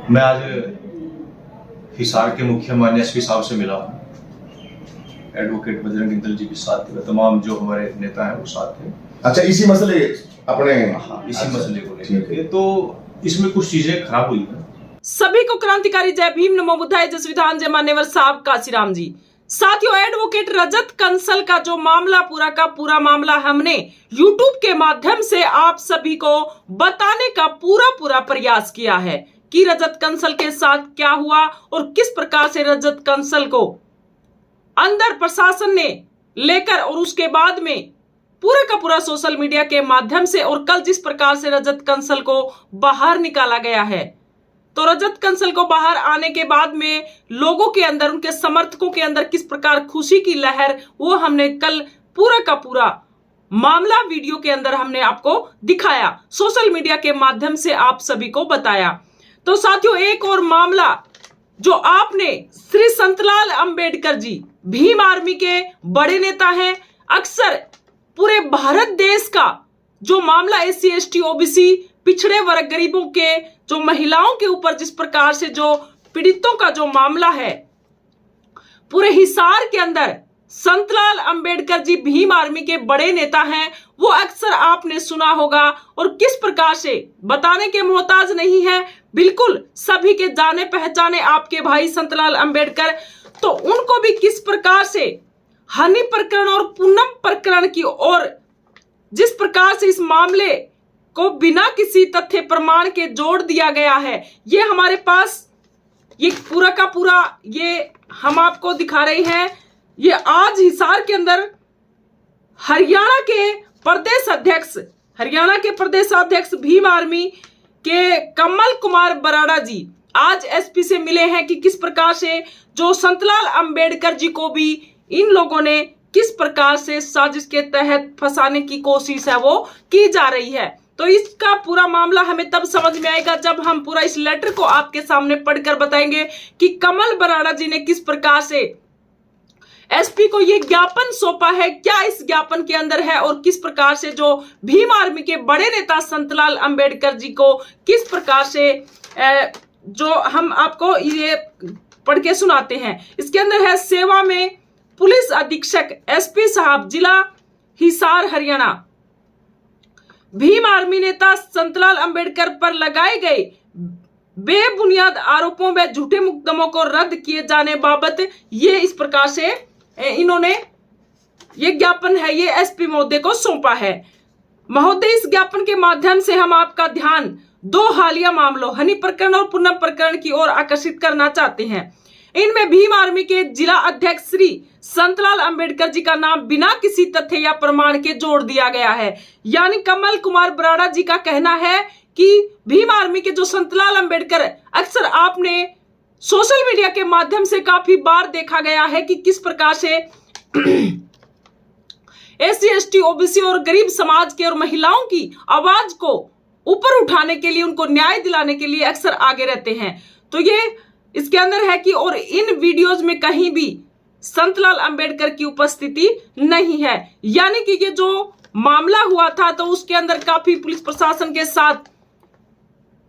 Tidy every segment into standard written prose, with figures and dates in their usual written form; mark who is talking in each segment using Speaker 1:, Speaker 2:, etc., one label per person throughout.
Speaker 1: मैं आज हिसार के मुख्य माननीय एसपी साहब से मिला हूँ। एडवोकेट बजरंग इंदल जी के साथ थे, तमाम जो हमारे नेता हैं वो साथ थे।
Speaker 2: अच्छा, इसी मसले अपने
Speaker 1: इसी मसले को लेकर तो इसमें कुछ चीजें खराब हुई है।
Speaker 3: सभी को क्रांतिकारी जय भीम, नमो बुद्धाय, जय संविधान, जय मान्यवर साहब काशीराम जी। साथियों, एडवोकेट रजत कंसल का जो मामला पूरा का पूरा मामला हमने यूट्यूब के माध्यम से आप सभी को बताने का पूरा प्रयास किया है कि रजत कंसल के साथ क्या हुआ और किस प्रकार से रजत कंसल को अंदर प्रशासन ने लेकर और उसके बाद में पूरा का पूरा सोशल मीडिया के माध्यम से और कल जिस प्रकार से रजत कंसल को बाहर निकाला गया है, तो रजत कंसल को बाहर आने के बाद में लोगों के अंदर, उनके समर्थकों के अंदर किस प्रकार खुशी की लहर, वो हमने कल पूरा का पूरा मामला वीडियो के अंदर हमने आपको दिखाया, सोशल मीडिया के माध्यम से आप सभी को बताया। तो साथियों, एक और मामला जो आपने श्री संतलाल अंबेडकर जी, भीम आर्मी के बड़े नेता हैं, अक्सर पूरे भारत देश का जो मामला SC ST OBC पिछड़े वर्ग गरीबों के, जो महिलाओं के ऊपर जिस प्रकार से जो पीड़ितों का जो मामला है, पूरे हिसार के अंदर संतलाल अंबेडकर जी भीम आर्मी के बड़े नेता हैं, वो अक्सर आपने सुना होगा और किस प्रकार से बताने के मोहताज नहीं है, बिल्कुल सभी के जाने पहचाने आपके भाई संतलाल अंबेडकर। तो उनको भी किस प्रकार से हनी प्रकरण और पूनम प्रकरण की ओर जिस प्रकार से इस मामले को बिना किसी तथ्य प्रमाण के जोड़ दिया गया है, ये हमारे पास ये पूरा का पूरा ये हम आपको दिखा रहे हैं। ये आज हिसार के अंदर हरियाणा के प्रदेशाध्यक्ष भीम आर्मी के कमल कुमार बराड़ा जी आज SP से मिले हैं कि किस प्रकार से जो संतलाल अंबेडकर जी को भी इन लोगों ने किस प्रकार से साजिश के तहत फंसाने की कोशिश है वो की जा रही है। तो इसका पूरा मामला हमें तब समझ में आएगा जब हम पूरा इस लेटर को आपके सामने पढ़कर बताएंगे कि कमल बराड़ा जी ने किस प्रकार से SP को ये ज्ञापन सौंपा है, क्या इस ज्ञापन के अंदर है और किस प्रकार से जो भीम आर्मी के बड़े नेता संतलाल अंबेडकर जी को किस प्रकार से जो हम आपको ये पढ़ के सुनाते हैं। इसके अंदर है सेवा में पुलिस अधीक्षक SP साहब, जिला हिसार, हरियाणा। भीम आर्मी नेता संतलाल अंबेडकर पर लगाए गए बेबुनियाद आरोपों व झूठे मुकदमों को रद्द किए जाने बाबत ये इस प्रकार से इन्होंने ये ज्ञापन है ये SP महोदय को सौंपा है। महोदय, इस ज्ञापन के माध्यम से हम आपका ध्यान दो हालिया मामलों हनी प्रकरण और पूनम प्रकरण की ओर आकर्षित करना चाहते हैं। इनमें भीम आर्मी के जिला अध्यक्ष श्री संतलाल अंबेडकर जी का नाम बिना किसी तथ्य या प्रमाण के जोड़ दिया गया है। यानी कमल कुमार बराड़ा जी का कहना है कि भीम आर्मी के जो संतलाल अंबेडकर, अक्सर आपने सोशल मीडिया के माध्यम से काफी बार देखा गया है कि किस प्रकार से SC ST OBC और गरीब समाज के और महिलाओं की आवाज को ऊपर उठाने के लिए, उनको न्याय दिलाने के लिए अक्सर आगे रहते हैं। तो ये इसके अंदर है कि और इन वीडियोज में कहीं भी संतलाल अंबेडकर की उपस्थिति नहीं है। यानी कि ये जो मामला हुआ था तो उसके अंदर काफी पुलिस प्रशासन के साथ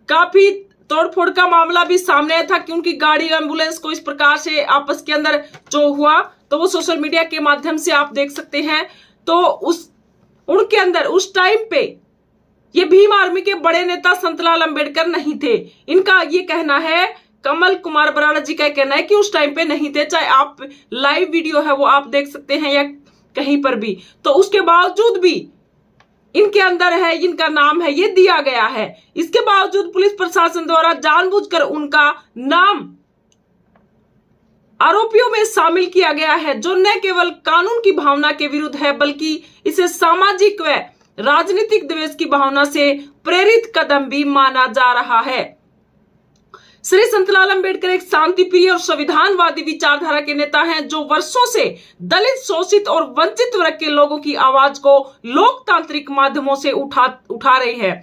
Speaker 3: काफी तोड़फोड़ का मामला भी सामने आया था कि उनकी गाड़ी एम्बुलेंस को इस प्रकार से आपस के अंदर जो हुआ, तो वो सोशल मीडिया के माध्यम से आप देख सकते हैं। तो उनके अंदर उस टाइम पे ये भीम आर्मी के बड़े नेता संतलाल अंबेडकर नहीं थे। इनका ये कहना है, कमल कुमार बराड़ा जी का कहना है कि उस टाइम पे नहीं थे। चाहे आप लाइव वीडियो है वो आप देख सकते हैं या कहीं पर भी, तो उसके बावजूद भी इनके अंदर है, इनका नाम है ये दिया गया है। इसके बावजूद पुलिस प्रशासन द्वारा जानबूझकर उनका नाम आरोपियों में शामिल किया गया है, जो न केवल कानून की भावना के विरुद्ध है बल्कि इसे सामाजिक व राजनीतिक द्वेष की भावना से प्रेरित कदम भी माना जा रहा है। श्री संतलाल अंबेडकर एक शांति प्रिय और संविधानवादी विचारधारा के नेता हैं, जो वर्षों से दलित, शोषित और वंचित वर्ग के लोगों की आवाज को लोकतांत्रिक माध्यमों से उठा रहे हैं।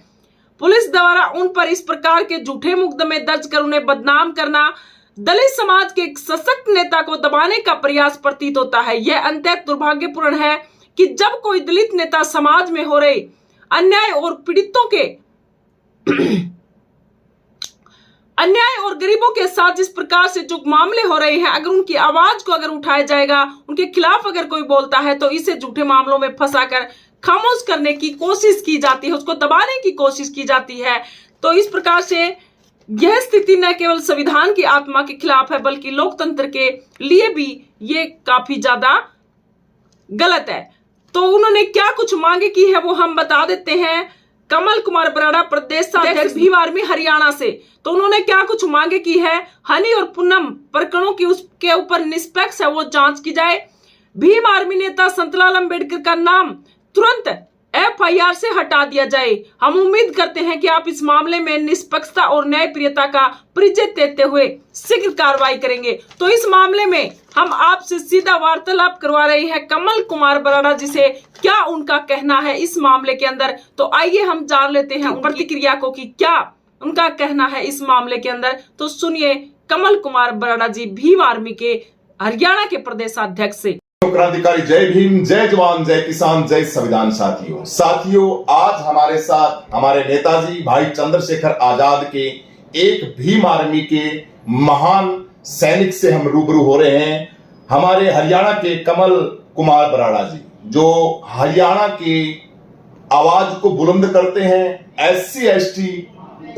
Speaker 3: पुलिस द्वारा उन पर इस प्रकार के झूठे मुकदमे दर्ज कर उन्हें बदनाम करना दलित समाज के एक सशक्त नेता को दबाने का प्रयास प्रतीत होता है। यह अत्यंत दुर्भाग्यपूर्ण है कि जब कोई दलित नेता समाज में हो रहे अन्याय और पीड़ितों के अन्याय और गरीबों के साथ जिस प्रकार से जो मामले हो रहे हैं, अगर उनकी आवाज को अगर उठाया जाएगा, उनके खिलाफ अगर कोई बोलता है तो इसे झूठे मामलों में फंसाकर खामोश करने की कोशिश की जाती है, उसको दबाने की कोशिश की जाती है। तो इस प्रकार से यह स्थिति न केवल संविधान की आत्मा के खिलाफ है, बल्कि लोकतंत्र के लिए भी ये काफी ज्यादा गलत है। तो उन्होंने क्या कुछ मांगे की है वो हम बता देते हैं। कमल कुमार बराड़ा, प्रदेश अध्यक्ष भीम आर्मी हरियाणा से, तो उन्होंने क्या कुछ मांगे की है। हनी और पूनम प्रकरणों की उसके ऊपर निष्पक्ष है वो जांच की जाए। भीम आर्मी नेता संतलाल अंबेडकर का नाम तुरंत FIR से हटा दिया जाए। हम उम्मीद करते हैं कि आप इस मामले में निष्पक्षता और न्यायप्रियता का परिचय देते हुए शीघ्र कार्रवाई करेंगे। तो इस मामले में हम आपसे सीधा वार्तालाप करवा रहे हैं कमल कुमार बराड़ा जी से, क्या उनका कहना है इस मामले के अंदर। तो आइए हम जान लेते हैं उन प्रतिक्रिया को कि क्या उनका कहना है इस मामले के अंदर। तो सुनिए कमल कुमार बराड़ा जी, भीम आर्मी के हरियाणा के प्रदेशाध्यक्ष से।
Speaker 2: क्रांतिकारी जय भीम, जय जवान, जय किसान, जय संविधान। साथियों, आज हमारे साथ हमारे नेताजी भाई चंद्रशेखर आजाद के एक भीम आर्मी के महान सैनिक से हम रूबरू हो रहे हैं। हमारे हरियाणा के कमल कुमार बराड़ा जी, जो हरियाणा की आवाज को बुलंद करते हैं। SC ST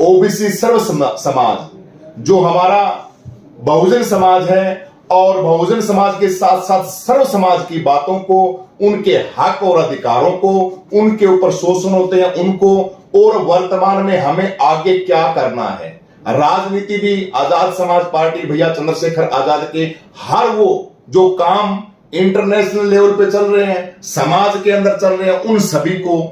Speaker 2: OBC सर्व समाज, जो हमारा बहुजन समाज है, और बहुजन समाज के साथ साथ सर्व समाज की बातों को, उनके हक और अधिकारों को, उनके ऊपर शोषण होते हैं उनको, और वर्तमान में हमें आगे क्या करना है। राजनीति भी आजाद समाज पार्टी भैया चंद्रशेखर आजाद के हर वो जो काम इंटरनेशनल लेवल पे चल रहे हैं, समाज के अंदर चल रहे हैं, उन सभी को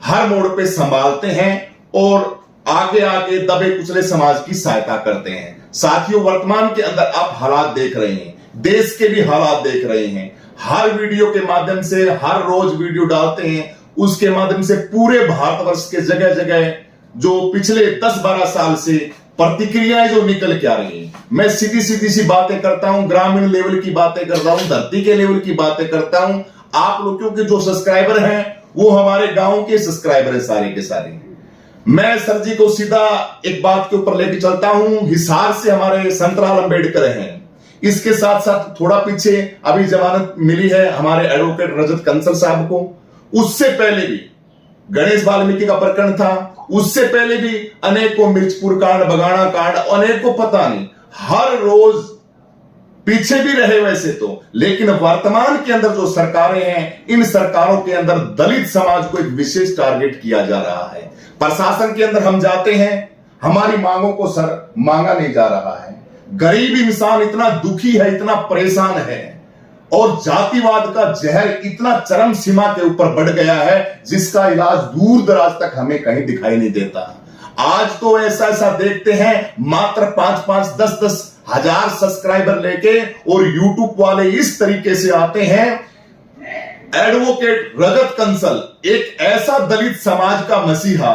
Speaker 2: हर मोड़ पे संभालते हैं और आगे आगे दबे कुचले समाज की सहायता करते हैं। साथियों, वर्तमान के अंदर आप हालात देख रहे हैं, देश के भी हालात देख रहे हैं। हर वीडियो के माध्यम से, हर रोज वीडियो डालते हैं, उसके माध्यम से पूरे भारतवर्ष के जगह जगह जो पिछले 10-12 साल से प्रतिक्रियाएं जो निकल के आ रही हैं। मैं सीधी सी बातें करता हूं, ग्रामीण लेवल की बातें करता हूं, धरती के लेवल की बातें करता हूं। आप लोगों के जो सब्सक्राइबर हैं वो हमारे गांव के सब्सक्राइबर हैं सारे के सारे। मैं सर जी को सीधा एक बात के ऊपर लेके चलता हूं। हिसार से हमारे संतलाल अंबेडकर हैं, इसके साथ साथ थोड़ा पीछे अभी जमानत मिली है हमारे एडवोकेट रजत कंसल साहब को। उससे पहले भी गणेश वाल्मीकि का प्रकरण था, उससे पहले भी अनेकों मिर्चपुर कांड, बगाना कांड, अनेकों पता नहीं, हर रोज पीछे भी रहे वैसे तो, लेकिन वर्तमान के अंदर जो सरकारें हैं, इन सरकारों के अंदर दलित समाज को एक विशेष टारगेट किया जा रहा है। प्रशासन के अंदर हम जाते हैं, हमारी मांगों को सर मांगा नहीं जा रहा है। गरीब इंसान इतना दुखी है, इतना परेशान है, और जातिवाद का जहर इतना चरम सीमा के ऊपर बढ़ गया है जिसका इलाज दूर दराज तक हमें कहीं दिखाई नहीं देता। आज तो ऐसा देखते हैं, मात्र 5-5, 10-10 हजार सब्सक्राइबर लेके और यूट्यूब वाले इस तरीके से आते हैं। एडवोकेट रजत कंसल एक ऐसा दलित समाज का मसीहा,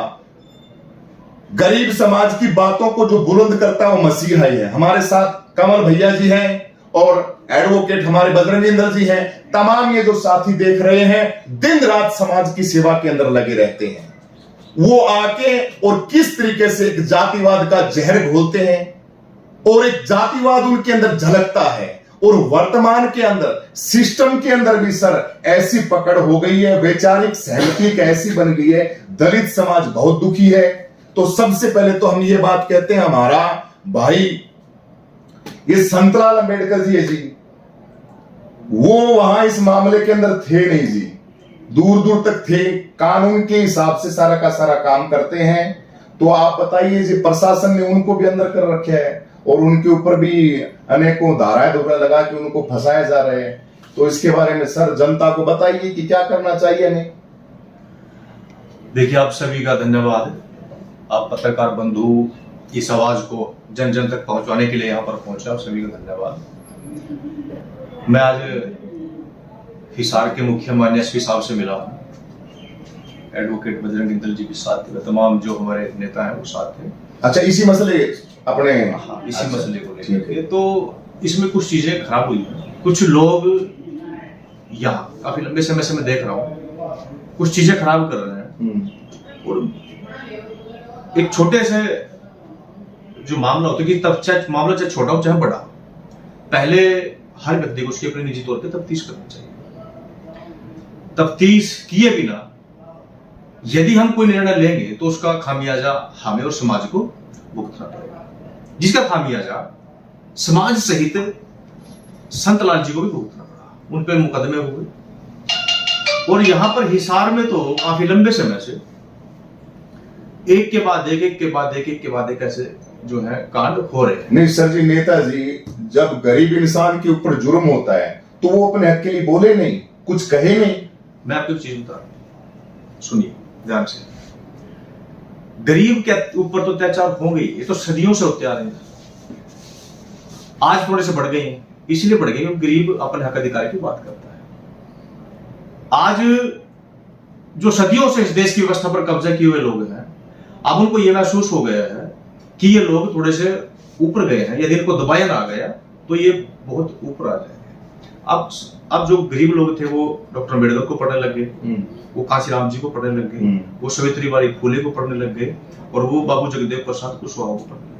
Speaker 2: गरीब समाज की बातों को जो बुलंद करता है वो मसीहा ही है। हमारे साथ कमल भैया जी हैं और एडवोकेट हमारे बजरंगेंद्र जी हैं। तमाम ये जो साथी देख रहे हैं, दिन रात समाज की सेवा के अंदर लगे रहते हैं। वो आके और किस तरीके से एक जातिवाद का जहर घोलते हैं, और एक जातिवाद उनके अंदर झलकता है। और वर्तमान के अंदर सिस्टम के अंदर भी सर ऐसी पकड़ हो गई है, वैचारिक सहमति ऐसी बन गई है, दलित समाज बहुत दुखी है। तो सबसे पहले तो हम ये बात कहते हैं, हमारा भाई ये संतलाल अंबेडकर जी है जी, वो वहां इस मामले के अंदर थे नहीं जी, दूर दूर तक थे, कानून के हिसाब से सारा का सारा काम करते हैं। तो आप बताइए जी, प्रशासन ने उनको भी अंदर कर रखे है और उनके ऊपर भी अनेकों धाराएं दोहरा लगा के उनको फंसाए जा रहे हैं। तो इसके बारे में सर जनता को बताइए कि क्या करना चाहिए नहीं।
Speaker 1: देखिए, आप सभी का धन्यवाद। आप पत्रकार बंधु इस आवाज को जन जन तक पहुंचाने के लिए यहाँ पर पहुंचे, आप सभी का धन्यवाद। मैं आज हिसार के मुख्य मान्य एसपी साहब से मिला हूँ, एडवोकेट बजरंगेंद्र जी के साथ थे, तमाम जो हमारे नेता हैं वो साथ थे।
Speaker 2: अच्छा, इसी मसले अपने
Speaker 1: हाँ, इसी मसले को लेकर। तो इसमें कुछ चीजें खराब हुई, कुछ लोग यहाँ काफी लंबे समय से मैं देख रहा हूँ कुछ चीजें खराब कर रहे हैं। और एक छोटे से जो मामला होता है कि तब चाहे मामला चाहे छोटा हो चाहे बड़ा, पहले हर व्यक्ति को उसके अपने निजी तौर पे तफ्तीश करनी चाहिए। तफ्तीश किए बिना यदि हम कोई निर्णय लेंगे तो उसका खामियाजा हमें और समाज को भुगतना पड़ेगा, जिसका खामियाजा समाज सहित संत लाल जी को भी भुगतना पड़ा। उन पर मुकदमे हुए और यहां पर हिसार में तो काफी लंबे समय से एक के बाद एक ऐसे जो है कांड हो रहे हैं।
Speaker 2: नहीं सर जी, नेताजी जब गरीब इंसान के ऊपर जुर्म होता है तो वो अपने हक के लिए बोले नहीं, कुछ कहे नहीं।
Speaker 1: मैं आपको एक चीज बता रहा हूं, सुनिए ध्यान से। गरीब के ऊपर तो अत्याचार हो गई, ये तो सदियों से होते आ रहे हैं। आज थोड़े से बढ़ गए हैं, इसलिए बढ़ गए क्योंकि गरीब अपने हक अधिकार की बात करता है। आज जो सदियों से इस देश की व्यवस्था पर कब्जा किए हुए लोग हैं, अब उनको यह महसूस हो गया है कि ये लोग थोड़े से ऊपर गए हैं, यदि इनको दबाया ना गया तो ये बहुत ऊपर आ जाएंगे। अब जो गरीब लोग थे वो डॉक्टर अम्बेडकर को पढ़ने लग गए, वो कांशीराम जी को पढ़ने लग गए, वो सावित्रीबाई फुले को पढ़ने लग गए और वो बाबू जगदेव प्रसाद कुशवाहा को पढ़ने लग गए।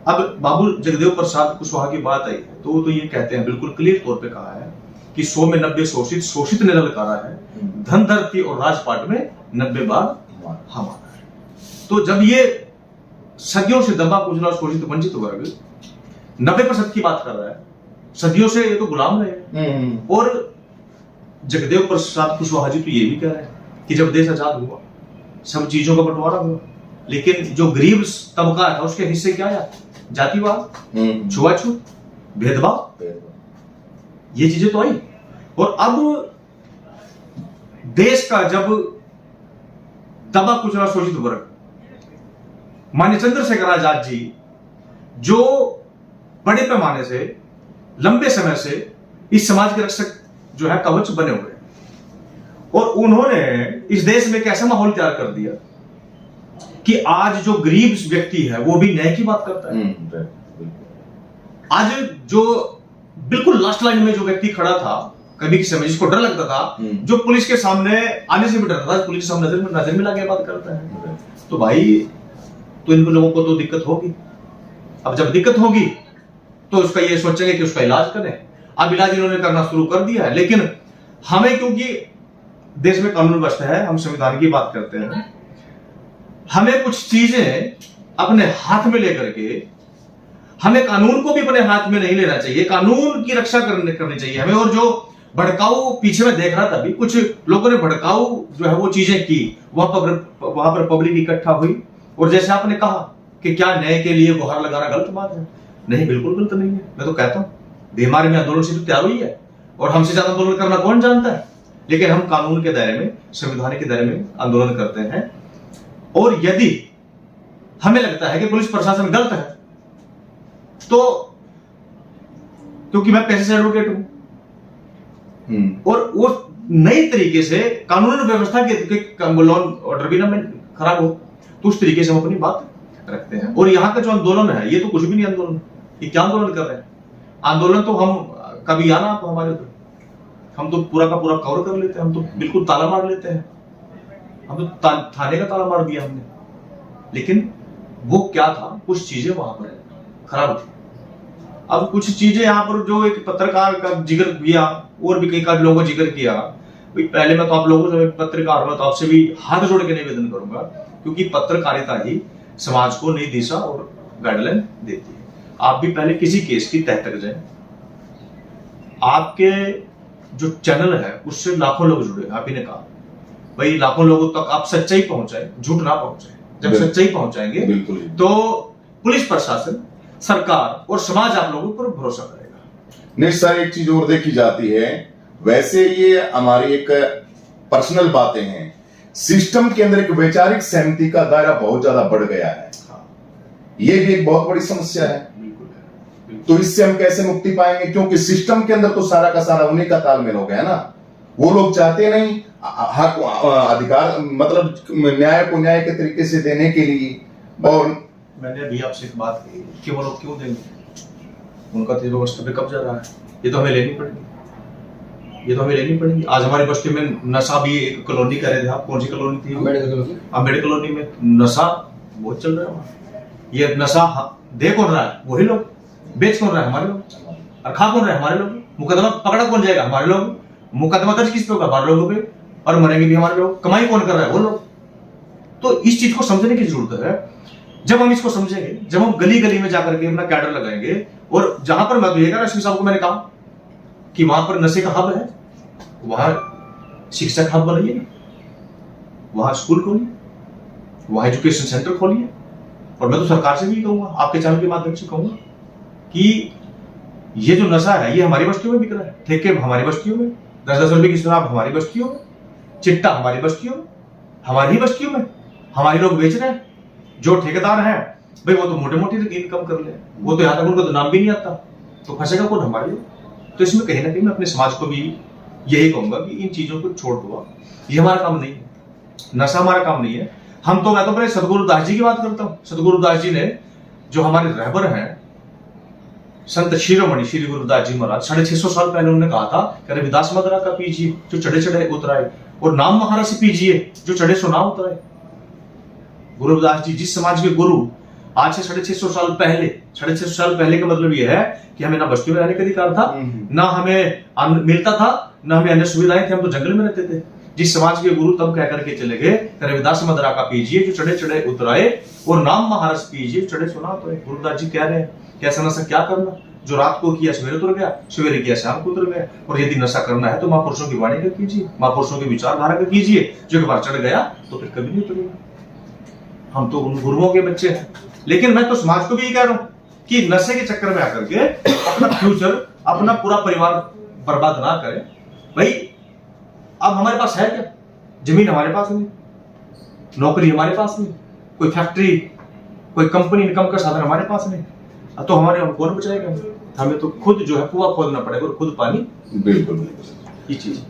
Speaker 1: अब बाबू जगदेव प्रसाद कुशवाहा की बात आई है तो वो तो ये कहते हैं, बिल्कुल क्लियर तौर पे कहा है कि 100 में 90 शोषित, शोषित ने ललकारा है, धन धरती और राजपाट में 90 बार हमारा है। तो जब ये सदियों से दबा कुचला शोषित वंचित वर्ग 90% की बात कर रहा है, सदियों से ये तो गुलाम रहे। और जगदेव प्रसाद कुशवाहा जी तो ये भी कह रहे हैं कि जब देश आजाद हुआ सब चीजों का बंटवारा हुआ, लेकिन जो गरीब तबका था उसके हिस्से क्या आया? जातिवाद, छुआछूत, भेदभाव, ये चीजें तो आई। और अब देश का जब दबा कुचला शोषित वर्ग, माननीय चंद्रशेखर आजाद जी जो बड़े पैमाने से लंबे समय से इस समाज के रक्षक जो है कवच बने हुए हैं, और उन्होंने इस देश में एक ऐसा माहौल तैयार कर दिया कि आज जो गरीब व्यक्ति है वो भी न्याय की बात करता है। आज जो बिल्कुल लास्ट लाइन में जो व्यक्ति खड़ा था, कभी किसी समय जिसको डर लगता था, जो पुलिस के सामने आने से भी डरता था, पुलिस के सामने नजर मिला के बात करता है। तो भाई तो इन लोगों को तो दिक्कत होगी। अब जब दिक्कत होगी तो उसका ये सोचेंगे कि उसका इलाज करें। अब इलाज इन्होंने करना शुरू कर दिया है, लेकिन हमें क्योंकि देश में कानून व्यवस्था है, हम संविधान की बात करते हैं, हमें कुछ चीजें अपने हाथ में लेकर के, हमें कानून को भी अपने हाथ में नहीं लेना चाहिए, कानून की रक्षा करनी चाहिए हमें। और जो भड़काऊ पीछे में देख रहा था, अभी कुछ लोगों ने भड़काऊ जो है वो चीजें की, वहां पर पब्लिक इकट्ठा हुई, और जैसे आपने कहा कि क्या न्याय के लिए गुहार लगाना गलत बात है? नहीं, बिल्कुल गलत नहीं है। मैं तो कहता हूं बीमारी में आंदोलन से तो तैयार हुई है, और हमसे ज्यादा आंदोलन करना कौन जानता है? लेकिन हम कानून के दायरे में, संविधान के दायरे में आंदोलन करते हैं। और यदि हमें लगता है कि पुलिस प्रशासन गलत है, तो क्योंकि मैं पेशे से एडवोकेट हूं, और वो नई तरीके से कानून व्यवस्था के लॉ ऑर्डर भी ना खराब हो, तो उस तरीके से हम अपनी बात रखते हैं। और यहाँ का जो आंदोलन है ये तो कुछ भी नहीं आंदोलन, ये क्या आंदोलन कर रहे हैं? आंदोलन तो हम कभी आना आप हमारे ऊपर, हम तो पूरा का पूरा कवर कर लेते हैं, हम तो बिल्कुल ताला मार लेते हैं, हम तो थाने का ताला मार दिया हमने। लेकिन वो क्या था, कुछ चीजें वहां पर खराब थी। अब कुछ चीजें यहाँ पर जो एक पत्रकार का जिक्र किया, और भी कई का लोगों का जिक्र किया, पहले मैं तो आप लोगों से पत्रकार हूं, तो आपसे भी हाथ जोड़ के निवेदन करूंगा, क्योंकि पत्रकारिता ही समाज को नई दिशा और गाइडलाइन देती है। आप भी पहले किसी केस की तह तक जाएं, आपके जो चैनल है उससे लाखों लोग जुड़े। आप ही ने कहा भाई लाखों लोगों तक आप सच्चाई पहुंचाए, झूठ ना पहुंचाए। जब सच्चाई पहुंचाएंगे तो पुलिस प्रशासन, सरकार और समाज आप लोगों पर भरोसा करेगा।
Speaker 2: नहीं सर, एक चीज और देखी जाती है, वैसे ये हमारी एक पर्सनल बातें हैं, सिस्टम के अंदर एक वैचारिक सहमति का दायरा बहुत ज्यादा बढ़ गया है। ये भी एक बहुत बड़ी समस्या है। तो इससे हम कैसे मुक्ति पाएंगे? क्योंकि सिस्टम के अंदर तो सारा का सारा उन्हीं का तालमेल हो गया ना। वो लोग चाहते नहीं हक, अधिकार, मतलब न्याय को न्याय के तरीके से देने के लिए। और
Speaker 1: मैंने अभी आपसे एक बात कही कि वो लोग क्यों देंगे, उनका तो व्यवस्था पे कब्जा रहा है, ये तो हमें लेनी पड़ेगी, ये तो हमें लेनी पड़ेगी। आज हमारी बस्ती में नशा भी एक कॉलोनी कर रहे थे, आप कौन सी कॉलोनी थी? अम्बेडकर कॉलोनी में नशा बहुत चल रहा है। ये नशा दे कौन रहा है? वही लोग। बेच कौन रहा है? हमारे लोग। और खा कौन रहा है? हमारे लोग। मुकदमा पकड़ा कौन जाएगा? हमारे लोग। मुकदमा दर्ज किस पे होगा? हमारे लोगों पे। और मरेंगे भी हमारे लोग। कमाई कौन कर रहा है? वो लोग। तो इस चीज को समझने की जरूरत है। जब हम इसको समझेंगे, जब हम गली गली में जाकर के अपना कैडर लगाएंगे, और जहां पर मैं तो ये कह रहा साहब को मैंने कहा कि वहां पर नशे का हब है, वहां शिक्षक हब बनाइए, वहां स्कूल खोलिए, वहां एजुकेशन सेंटर खोलिए। और मैं तो सरकार से भी कहूंगा, आपके चैनल के माध्यम से कहूंगा कि ये जो नशा है ये हमारी बस्तियों में बिक रहा है। ठेके हमारी बस्तियों में, 10-10 रुपए की शराब हमारी बस्तियों में, चिट्टा हमारी बस्तियों में, हमारी ही बस्तियों में हमारे लोग बेच रहे हैं। जो ठेकेदार हैं भाई वो तो मोटे मोटी इनकम कर ले, वो तो यहाँ तक उनको तो नाम भी नहीं आता, तो फंसेगा कौन? हमारे लोग। तो इसमें कहीं ना कहीं मैं अपने समाज को भी यही कहूंगा कि इन चीजों को छोड़ दो। ये हमारा काम नहीं है, नशा हमारा काम नहीं है। हम तो, मैं तो अपने सदगुरुदास जी की बात करता हूँ। सदगुरुदास जी ने, जो हमारे रहबर हैं, संत शिरोमणि श्री गुरुदास जी महाराज, 650 साल पहले उन्होंने कहा था कि रविदास मदरा का पीजिए जो चढ़े चढ़े उतराए, और नाम महाराज से पीजिए जो चढ़े सो ना उतराए। गुरुदास जी जिस समाज के गुरु, आज से 650 साल पहले, 650 साल पहले का मतलब यह है कि हमें ना बस्तियों में रहने का अधिकार था, ना हमें अन्न मिलता था, ना हमें अन्य सुविधाएं थी, हम तो जंगल में रहते थे। जिस समाज के गुरु तब कह करके चले गए, रविदास मदरा का पीजिए जो चढ़े चढ़े उतराए, और नाम महाराज पीजिए चढ़े सुना उतरे। गुरुदास जी कह रहे हैं कि ऐसा नशा क्या करना, जो रात को किया सवेरे उतर गया, सवेरे किया शाम को उतर गया। और यदि नशा करना है तो महापुरुषों की वाणी का कीजिए, महापुरुषों की विचारधारा का कीजिए, जो एक बार चढ़ गया तो फिर कभी नहीं उतरेगा। हम तो उन गुरुओं के बच्चे हैं। लेकिन मैं तो समाज को भी ये कह रहा हूं कि नशे के चक्कर में आकर के अपना फ्यूचर, अपना पूरा परिवार बर्बाद ना करें। भाई अब हमारे पास है क्या? जमीन हमारे पास नहीं, नौकरी हमारे पास नहीं, कोई फैक्ट्री, कोई कंपनी इनकम का साधन हमारे पास नहीं, तो हमारे हम कौन बचाएगा? हमें तो खुद जो है कुआं खोदना पड़ेगा और खुद पानी।
Speaker 2: बिल्कुल
Speaker 1: ये चीज